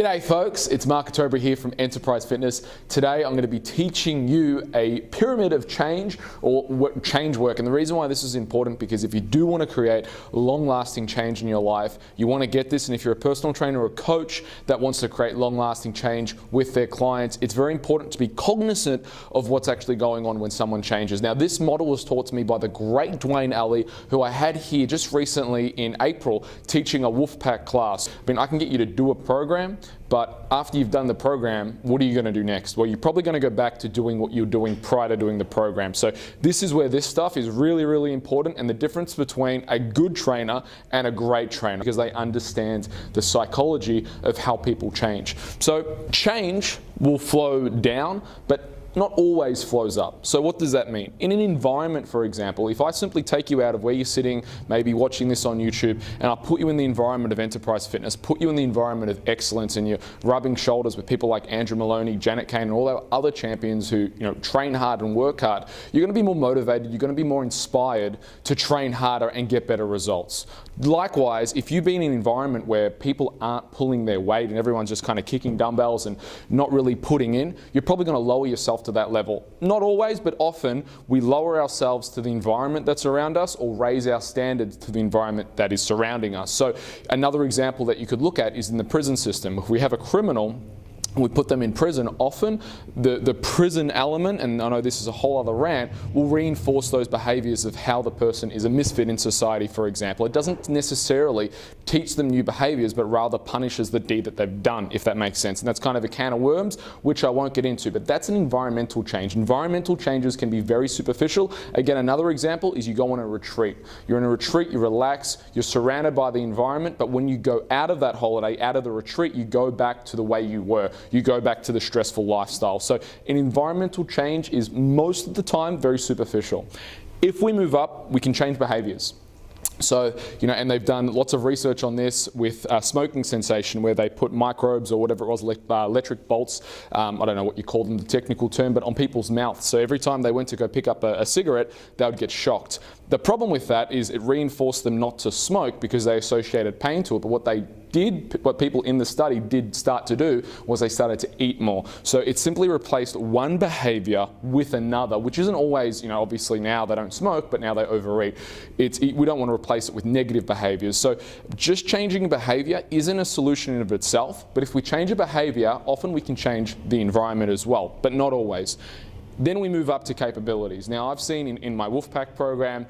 G'day folks, it's Mark Atobra here from Enterprise Fitness. Today I'm going to be teaching you a pyramid of change or change work. And the reason why this is important because if you do want to create long-lasting change in your life, you want to get this, and if you're a personal trainer or a coach that wants to create long-lasting change with their clients, it's very important to be cognizant of what's actually going on when someone changes. Now this model was taught to me by the great Dwayne Alley, who I had here just recently in April teaching a Wolfpack class. I mean, I can get you to do a program, but after you've done the program, what are you going to do next? Well, you're probably going to go back to doing what you're doing prior to doing the program. So this is where this stuff is really, really important, and the difference between a good trainer and a great trainer, because they understand the psychology of how people change. So change will flow down, but not always flows up. So what does that mean? In an environment, for example, if I simply take you out of where you're sitting, maybe watching this on YouTube, and I put you in the environment of Enterprise Fitness, put you in the environment of excellence, and you're rubbing shoulders with people like Andrew Maloney, Janet Kane, and all our other champions who train hard and work hard, you're going to be more motivated, you're going to be more inspired to train harder and get better results. Likewise, if you've been in an environment where people aren't pulling their weight and everyone's just kind of kicking dumbbells and not really putting in, you're probably going to lower yourself to that level. Not always, but often we lower ourselves to the environment that's around us or raise our standards to the environment that is surrounding us. So another example that you could look at is in the prison system. If we have a criminal, we put them in prison, often the prison element, and I know this is a whole other rant, will reinforce those behaviors of how the person is a misfit in society, for example. It doesn't necessarily teach them new behaviors, but rather punishes the deed that they've done, if that makes sense. And that's kind of a can of worms, which I won't get into, but that's an environmental change. Environmental changes can be very superficial. Again, another example is you go on a retreat. You're in a retreat, you relax, you're surrounded by the environment, but when you go out of that holiday, out of the retreat, you go back to the way you were. You go back to the stressful lifestyle. So an environmental change is most of the time very superficial. If we move up, we can change behaviors. So, and they've done lots of research on this with smoking cessation, where they put microbes or whatever it was, electric bolts, I don't know what you call them, the technical term, but on people's mouths. So every time they went to go pick up a cigarette, they would get shocked. The problem with that is it reinforced them not to smoke because they associated pain to it, but what people in the study did start to do was they started to eat more. So it simply replaced one behavior with another, which isn't always, obviously now they don't smoke, but now they overeat. We don't want to replace it with negative behaviors. So just changing a behavior isn't a solution in of itself, but if we change a behavior, often we can change the environment as well, but not always. Then we move up to capabilities. Now I've seen in my Wolfpack program,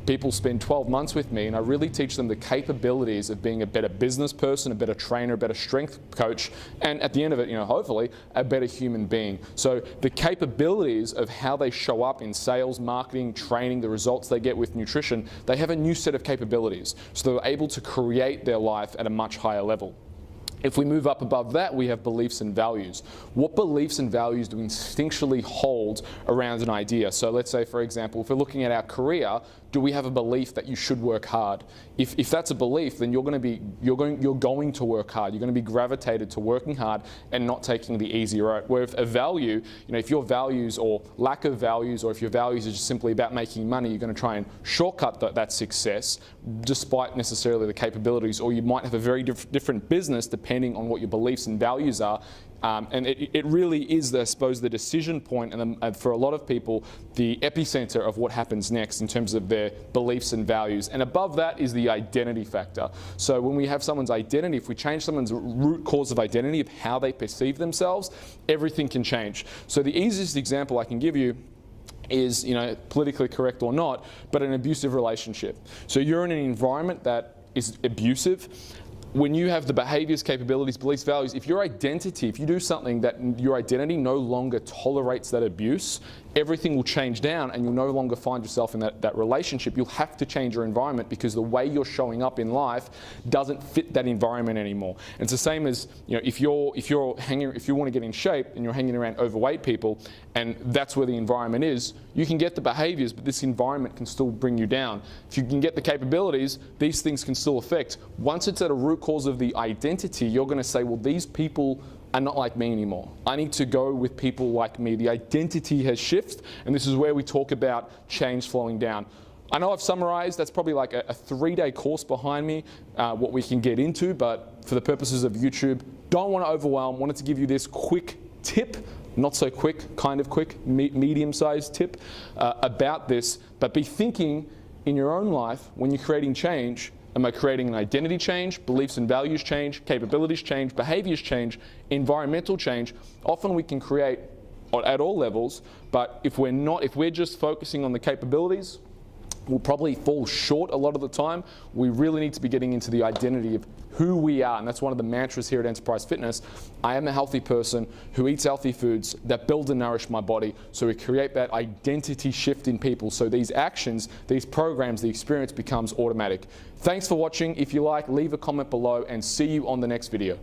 people spend 12 months with me and I really teach them the capabilities of being a better business person, a better trainer, a better strength coach, and at the end of it, hopefully, a better human being. So the capabilities of how they show up in sales, marketing, training, the results they get with nutrition, they have a new set of capabilities. So they're able to create their life at a much higher level. If we move up above that, we have beliefs and values. What beliefs and values do we instinctually hold around an idea? So let's say, for example, if we're looking at our career, do we have a belief that you should work hard? If that's a belief, then you're going to work hard. You're going to be gravitated to working hard and not taking the easy route. Where if a value, if your values or lack of values, or if your values are just simply about making money, you're going to try and shortcut that success, despite necessarily the capabilities, or you might have a very different business depending on what your beliefs and values are. And it really is, I suppose, the decision point, and for a lot of people, the epicenter of what happens next in terms of their beliefs and values. And above that is the identity factor. So when we have someone's identity, if we change someone's root cause of identity, of how they perceive themselves, everything can change. So the easiest example I can give you is, politically correct or not, but an abusive relationship. So you're in an environment that is abusive. When you have the behaviors, capabilities, beliefs, values, if you do something that your identity no longer tolerates that abuse, everything will change down and you'll no longer find yourself in that relationship. You'll have to change your environment because the way you're showing up in life doesn't fit that environment anymore. And it's the same as, if you want to get in shape and you're hanging around overweight people and that's where the environment is, you can get the behaviors, but this environment can still bring you down. If you can get the capabilities, these things can still affect. Once it's at a root cause of the identity, you're going to say, well, these people are not like me anymore. I need to go with people like me. The identity has shifted, and this is where we talk about change flowing down. I know I've summarized, that's probably like a 3-day course behind me, what we can get into, but for the purposes of YouTube, don't want to overwhelm, wanted to give you this quick tip, not so quick, kind of quick, medium-sized tip about this, but be thinking in your own life when you're creating change, am I creating an identity change, beliefs and values change, capabilities change, behaviors change, environmental change? Often we can create at all levels, but if we're just focusing on the capabilities, we'll probably fall short a lot of the time. We really need to be getting into the identity of who we are, and that's one of the mantras here at Enterprise Fitness. I am a healthy person who eats healthy foods that build and nourish my body, so we create that identity shift in people, so these actions, these programs, the experience becomes automatic. Thanks for watching. If you like, leave a comment below, and see you on the next video.